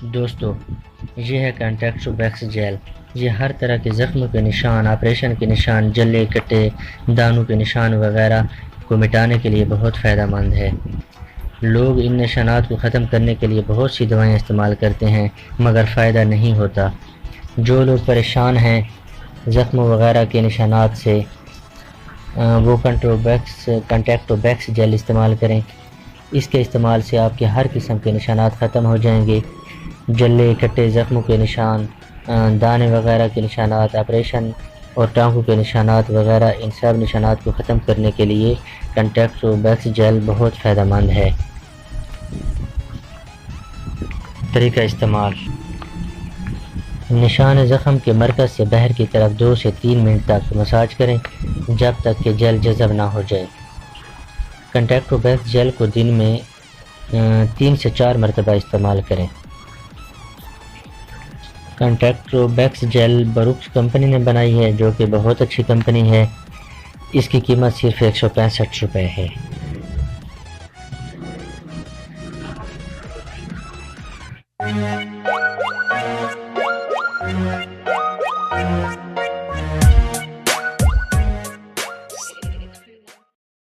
दोस्तों, ये है कंटेक्टोबैक्स जेल। ये हर तरह के ज़ख्म के निशान, ऑपरेशन के निशान, जले कटे दानों के निशान वगैरह को मिटाने के लिए बहुत फ़ायदेमंद है। लोग इन निशानात को ख़त्म करने के लिए बहुत सी दवाएं इस्तेमाल करते हैं, मगर फ़ायदा नहीं होता। जो लोग परेशान हैं ज़ख्म वगैरह के निशानात से, वो कंटेक्टोबैक्स जेल इस्तेमाल करें। इसके इस्तेमाल से आपके हर किस्म के निशानात ख़त्म हो जाएंगे। जले कटे ज़ख्मों के निशान, दाने वगैरह के निशानात, ऑपरेशन और टाँगों के निशानात वगैरह, इन सब निशानात को ख़त्म करने के लिए कंटेक्टोबैक्स जेल बहुत फ़ायदेमंद है। तरीका इस्तेमाल: निशान ज़ख्म के मरकज़ से बाहर की तरफ 2 से 3 मिनट तक मसाज करें, जब तक कि जेल जज़ब ना हो जाए। कंटेक्टोबैक्स जेल को दिन में 3 से 4 मरतबा इस्तेमाल करें। कंटेक्टोबैक्स जेल बरुक्स कंपनी ने बनाई है, जो कि बहुत अच्छी कंपनी है। इसकी कीमत सिर्फ 165 रुपये है।